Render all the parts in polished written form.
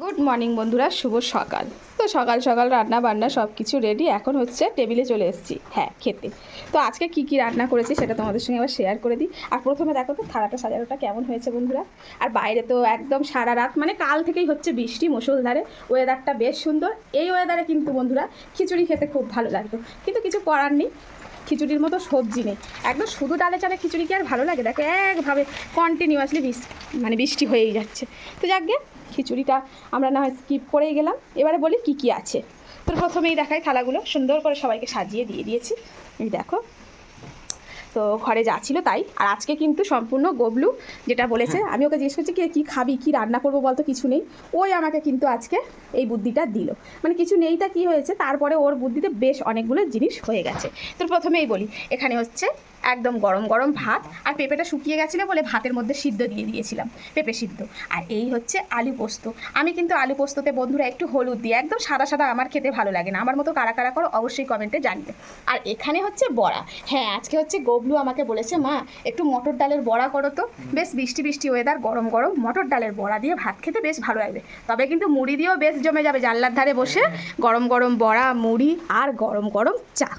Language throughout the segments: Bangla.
গুড মর্নিং বন্ধুরা, শুভ সকাল। তো সকাল সকাল রান্না বান্না সব কিছু রেডি, এখন হচ্ছে টেবিলে চলে এসেছি খেতে। তো আজকে কি কি রান্না করেছি সেটা তোমাদের সঙ্গে আবার শেয়ার করে দিই। আর প্রথমে দেখো তো থালাটা সাজানোটা কেমন হয়েছে বন্ধুরা। আর বাইরে তো একদম সারা রাত মানে কাল থেকেই হচ্ছে বৃষ্টি মুষলধারে, ওয়েদারটা বেশ সুন্দর। এই ওয়েদারে কিন্তু বন্ধুরা খিচুড়ি খেতে খুব ভালো লাগতো, কিন্তু কিছু করার নেই, খিচুড়ির মতো সবজি নেই। একদম শুধু ডালে চালে খিচুড়ি কি আর ভালো লাগে? দেখো একভাবে কন্টিনিউয়াসলি বৃষ্টি হয়েই যাচ্ছে। তো যাকগে খিচুড়িটা আমরা না হয় স্কিপ করেই গেলাম। এবারে বলি কি কি আছে। তো প্রথমেই দেখাই থালাগুলো সুন্দর করে সবাইকে সাজিয়ে দিয়ে দিয়েছি। এই দেখো, তো ঘরে যা ছিল তাই। আর আজকে কিন্তু সম্পূর্ণ গবলু যেটা বলেছে, আমি ওকে জিজ্ঞেস করছি কি খাবি, কি রান্না করবো বলতো, কিছু নেই। ওই আমাকে কিন্তু আজকে এই বুদ্ধিটা দিল, মানে কিছু নেইটা কি হয়েছে, তারপরে ওর বুদ্ধিতে বেশ অনেকগুলো জিনিস হয়ে গেছে। তো প্রথমেই বলি, এখানে হচ্ছে একদম গরম গরম ভাত, আর পেঁপেটা শুকিয়ে গেছিলো বলে ভাতের মধ্যে সিদ্ধ দিয়ে দিয়েছিলাম, পেঁপে সিদ্ধ। আর এই হচ্ছে আলু পোস্ত। আমি কিন্তু আলু পোস্ততে বন্ধুরা একটু হলুদ দিয়ে, একদম সাদা সাদা আমার খেতে ভালো লাগে না, আমার মতো কারা কারা করো অবশ্যই কমেন্টে জানিয়ে। আর এখানে হচ্ছে বড়া। হ্যাঁ, আজকে হচ্ছে গবলু আমাকে বলেছে, মা একটু মটর ডালের বড়া করো তো, বেশ বৃষ্টি বৃষ্টি ওয়েদার, গরম গরম মটর ডালের বড়া দিয়ে ভাত খেতে বেশ ভালো লাগবে। তবে কিন্তু মুড়ি দিয়েও বেশ জমে যাবে, জানলার ধারে বসে গরম গরম বড়া, মুড়ি আর গরম গরম চা।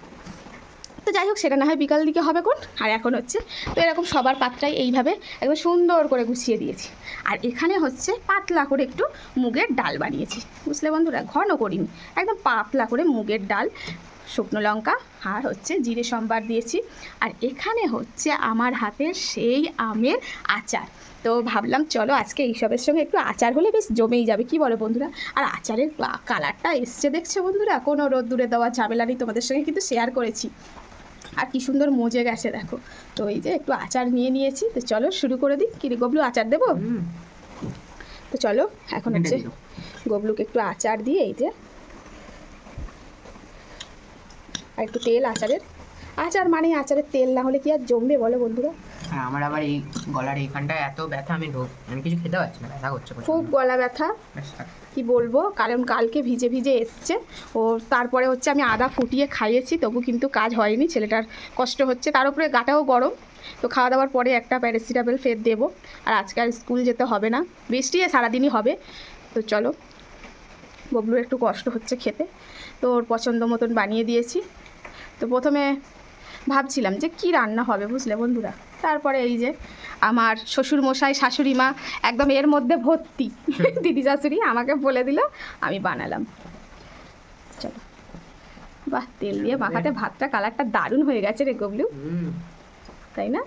তো যাই হোক, সেটা না হয় বিকাল দিকে হবে কোন। আর এখন হচ্ছে তো এরকম সবার পাত্রাই এইভাবে একদম সুন্দর করে গুছিয়ে দিয়েছি। আর এখানে হচ্ছে পাতলা করে একটু মুগের ডাল বানিয়েছি, বুঝলে বন্ধুরা, ঘন করিনি, একদম পাতলা করে মুগের ডাল, শুকনো লঙ্কা আর হচ্ছে জিরে সম্বার দিয়েছি। আর এখানে হচ্ছে আমার হাতের সেই আমের আচার। তো ভাবলাম চলো আজকে এইসবের সঙ্গে একটু আচার হলে বেশ জমেই যাবে, কি বলো বন্ধুরা। আর আচারের কালারটা এসছে দেখছো বন্ধুরা, কোনো রোদ্দুরে দেওয়া ঝামেলা নেই, তোমাদের সঙ্গে কিন্তু শেয়ার করেছি। আর কি সুন্দর মজে গেছে দেখো। তো এই যে একটু আচার নিয়ে নিয়েছি, তো চলো শুরু করে দিই। কি রে গবলু, আচার দেবো? তো চলো এখন হচ্ছে গবলুকে একটু আচার দিয়ে, এই যে আর একটু তেল, আচার মানে আচারের তেল না হলে কি আর জমবে বলো বন্ধুরা। হ্যাঁ, আমার আবার এই গলার এইখানটা এত ব্যথা, আমি কিছু খেতে পারছি না, ব্যথা করছে খুব গলা ব্যথা, কি বলবো, কারণ কালকে ভিজে ভিজে এসছে ও। তারপরে হচ্ছে আমি আদা ফুটিয়ে খাইয়েছি, তবু কিন্তু কাজ হয়নি, ছেলেটার কষ্ট হচ্ছে, তার উপরে গাটাও গরম। তো খাওয়া দাওয়ার পরে একটা প্যারাসিটামল ফের দেবো। আর আজকে আর স্কুল যেতে হবে না, বৃষ্টি সারাদিনই হবে। তো চলো, ববলুর একটু কষ্ট হচ্ছে খেতে, তো ওর পছন্দ মতন বানিয়ে দিয়েছি। তো প্রথমে ভাবছিলাম যে কি রান্না হবে, বুঝলে বন্ধুরা। তারপরে এই যে আমার শ্বশুর মশাই, শাশুড়ি মা একদম এর মধ্যে ভর্তি, দিদি শাশুড়ি আমাকে বলে দিল, আমি বানালাম। চলো, বাহ, তেল দিয়ে মাখাতে ভাতটা কালারটা দারুণ হয়ে গেছে রে গবলু, তাই না?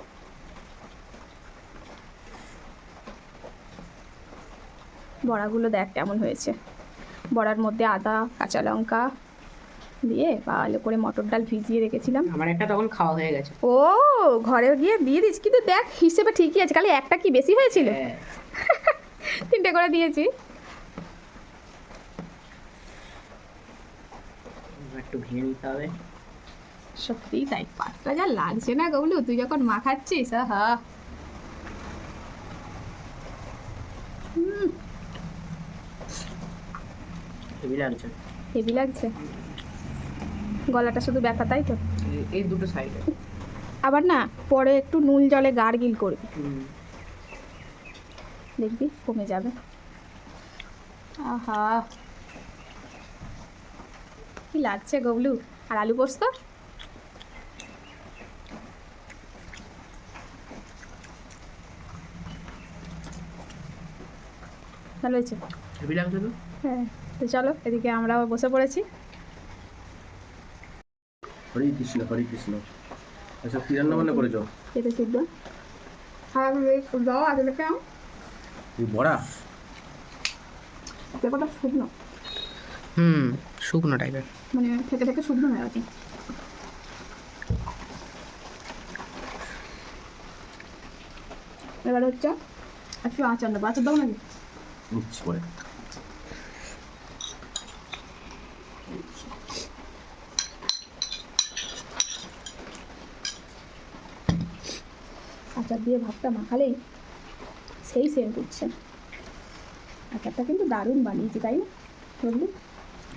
বড়াগুলো দেখ কেমন হয়েছে, বড়ার মধ্যে আদা কাঁচা লঙ্কা দিয়ে ভালো করে মটর ডাল ভিজিয়ে রেখেছিলাম। আমার একটা তখন খাওয়া হয়ে গেছে। ও, ঘরে গিয়ে দিয়ে দিস, কিন্তু দেখ হিসেবে ঠিকই আছে, খালি একটা কি বেশি হয়েছিল? তিনটে করে দিয়েছি। একটু ভেঙে নিতে হবে। সত্যিই তাই, পাতটা যা লাগছে না গবলু, তুই যখন মাখাচ্ছিস, আহা। হেভি লাগছে, হেভি লাগছে, গলাটা শুধু ব্যথা, তাই তো? এই দুটো সাইডে। আবার না পরে একটু নুন জলে গার্গিল করবি, দেখবি কমে যাবে। আহা, কি লাগছে গবলু। আর আলু পোস্ত, ভালো হয়েছে। হেভি লাগছে তো। হ্যাঁ, তো চলো এদিকে আমরাও বসে পড়েছি। হরে কৃষ্ণ হরে কৃষ্ণ। আচ্ছা, কি রান্না বান্না করেছো? পেঁপে সিদ্ধ আর দাও আগে দেখে আম, এই বড়া? পেঁপেটা শুকনো, শুকনো টাইপের, মানে থেকে থেকে শুকনো হয়ে গেছে। এবার হচ্ছে একটু আচার নেবো, আচার দাও নাকি? নিচ্ছি পরে। আচার দিয়ে ভাতটা মাখালেই সেই সেন্ট উঠছে। আচারটা কিন্তু দারুণ বানিয়েছি, তাই না বুঝলি?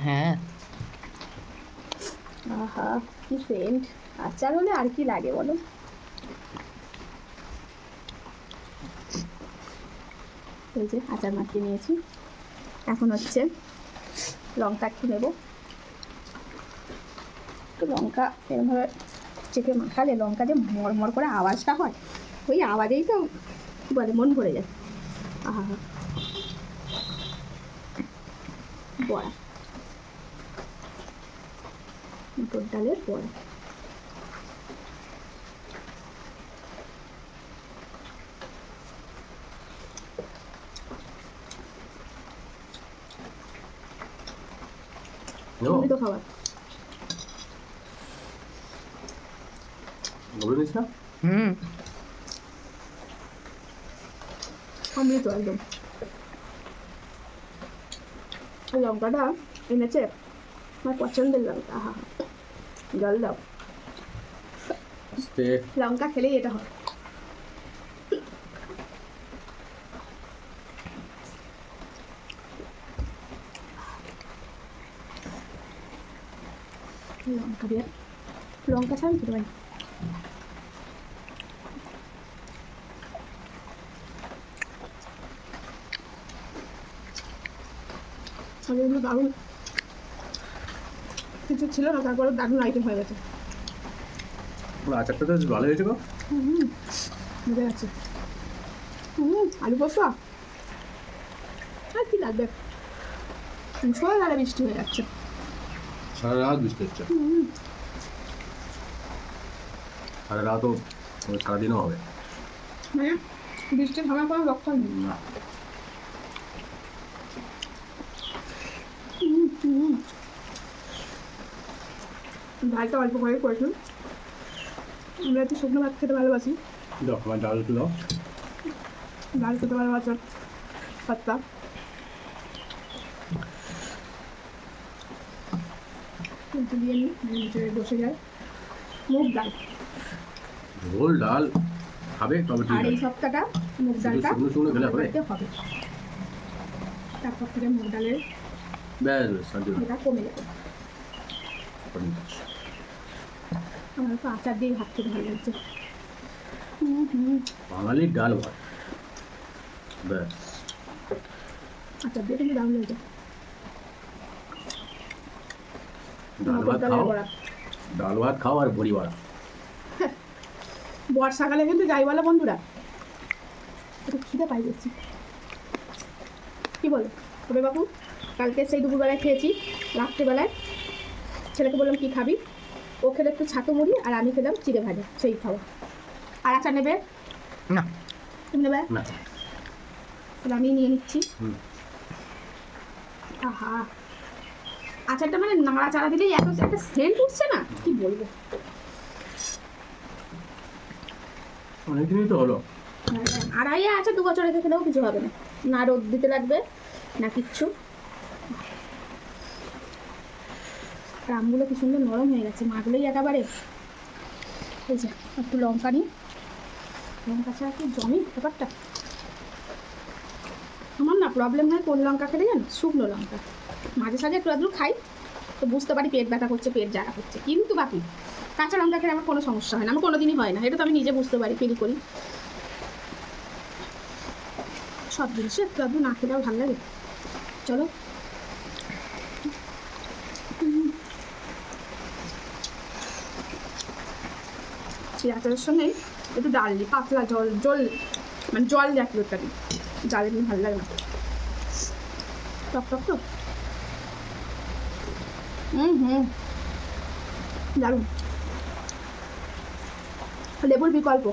হ্যাঁ। আহা, কি সেন্ট, আচার হলে আর কি লাগে বলো। এই যে আচার মাখিয়ে নিয়েছি, এখন হচ্ছে লঙ্কা একটু নেবো, তো লঙ্কা এরকমভাবে চেপে মাখালে লঙ্কা যে মরমর করে আওয়াজটা হয়, ওই আওয়াজেই তো কী বলে মন ভরে যায়। আহা, বড়া, মটর ডালের বড়া। তো খাবার বলে দিস না? অমৃত একদম। লঙ্কাটা এনেছে আমার পছন্দের লঙ্কা। আহা, জল দাও। লঙ্কা খেলেই এটা হয়। লঙ্কা দিয়ে লঙ্কা ছাড়া খেতে পারি। দারুণ কিছু ছিল না, তারপরে দারুণ আইটেম হয়ে গেছে। আচারটা তো বেশ ভালো হয়েছে গো। মজা আছে। আলু পোস্ত আর কি লাগবে, সবাই আরে বৃষ্টি হয়ে যাচ্ছে। সারা রাত বৃষ্টি হচ্ছে, সারা রাতও সারাদিনও হবে। মানে বৃষ্টি থামার কোনো লক্ষণ নেই। না, ভাতটা অল্প করে করেছি। আমরা একটু শুকনো ভাত খেতে ভালোবাসি। দাও আমার ডাল দাও। ডাল খেতে ভালোবাসি, ভাতটা কিন্তু দিয়ে নিই বসে যায়। মুগ ডাল, ঝোল ডাল খাবে তবে ঠিক আর এই আছে। সপ্তাহটা মুগ ডালটা শুকনো শুকনো খেলে হবে? খেতে হবে। তারপর থেকে মুগ ডালের ব্যাস শান্তি এটা কমে যাবে। আমার তো আচার দিয়ে ভাত খেতে ভালো লাগছে। বাঙালির ডাল ভাত ব্যাস। আচার দিয়ে কিন্তু দারুণ লাগছে। ডাল ভাত ডালের খাও, বড়া, ডাল ভাত খাও আর বড়ি বড়া। বর্ষাকালে কিন্তু যাই বলো বন্ধুরা, একটু খিদে পাই বেশি। কী বলো তবে বাবু? কালকে সেই দুপুরবেলায় খেয়েছি, রাত্রিবেলায় ছেলেকে বললাম কী খাবি, ও খেলে একটু ছাতু মুড়ি আর আমি খেলাম চিড়ে ভাজা, সেই খাওয়া। আর আচার নেবে না তুমি নেবে? না, তাহলে আমি নিয়ে নিচ্ছি। হুম। আহা, আচারটা মানে নাড়াচাড়া দিলেই এত একটা সেন্ট উঠছে না, কি বলবো। অনেকদিনই তো হলো। আড়াইয়ে আছে, 2 বছর রেখে খেলেও কিছু হবে না, না রোদ দিতে লাগবে না কিচ্ছু। আর আমগুলো কি সুন্দর নরম হয়ে গেছে, মাগুলোই একেবারে। এই যে একটু লঙ্কা নিই, লঙ্কা ছাড়া কি জমি ব্যাপারটা। আমার না প্রবলেম হয় কোন লঙ্কা খেলে জানো? শুকনো লঙ্কা। মাঝে সাঝে একটু আধটু খাই তো বুঝতে পারি পেট ব্যথা করছে, পেট জ্বালা করছে, কিন্তু বাকি কাঁচা লঙ্কা খেলে আমার কোনো সমস্যা হয় না, আমার কোনোদিনই হয় না। এটা তো আমি নিজে বুঝতে পারি, ফিল করি। সব জিনিসে একটু আধটু না খেলেও ভালো লাগে। চলো এই আচারের সঙ্গে একটু ডাল দিই, পাতলা জল জল মানে জল জাতীয় একটা দিই, ডালে দিলে ভালো লাগে না, টক টক তো। দারুণ। লেবুর বিকল্প।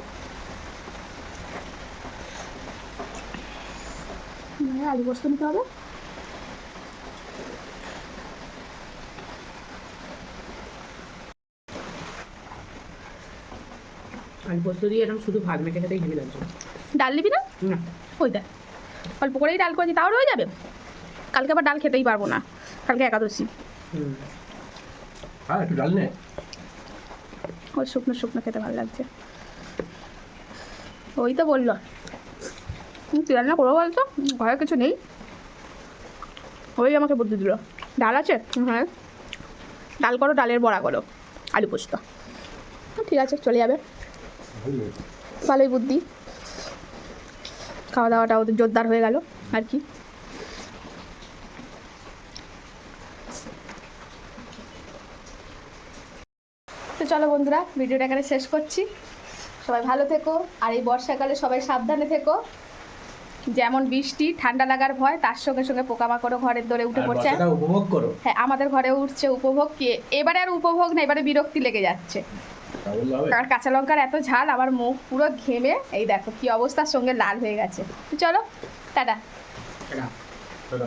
আলু পোস্ত নিতে হবে। আলু পোস্ত দিয়ে এরকম শুধু ভাত মেখে খেতেই হেভি লাগছে। ডাল নিবি না? না ওই দেখ অল্প করেই ডাল করেছি, তাও রয়ে যাবে। কালকে আবার ডাল খেতেই পারবো না, কালকে একাদশী। হ্যাঁ একটু ডাল নে। ওই শুকনো শুকনো খেতে ভালো লাগছে। ওই তো বললো কী রান্না করবো বলতো, ঘরে কিছু নেই, ওই আমাকে বুদ্ধি দিল ডাল আছে, হ্যাঁ ডাল করো, ডালের বড়া করো, আলু পোস্ত। ঠিক আছে চলে যাবে, ভালোই বুদ্ধি। খাওয়া দাওয়াটা ওদের জোরদার হয়ে গেল আর কি। তো চলো বন্ধুরা, ভিডিওটা এখানে শেষ করছি। সবাই ভালো থেকো, আর এই বর্ষাকালে সবাই সাবধানে থেকো। যেমন বৃষ্টি, ঠান্ডা লাগার ভয়, তার সঙ্গে সঙ্গে পোকামাকড়ও ঘরের দরে উঠে আর পড়ছে। বর্ষাটা উপভোগ করো। হ্যাঁ, আমাদের ঘরেও উঠছে উপভোগ। কি এবারে আর উপভোগ না, এবারে বিরক্তি লেগে যাচ্ছে। তা বললে হবে? আর কাঁচা লঙ্কার এত ঝাল, আমার মুখ পুরো ঘেমে এই দেখো কি অবস্থার সঙ্গে লাল হয়ে গেছে। তো চলো, টাটা। এটা চলো।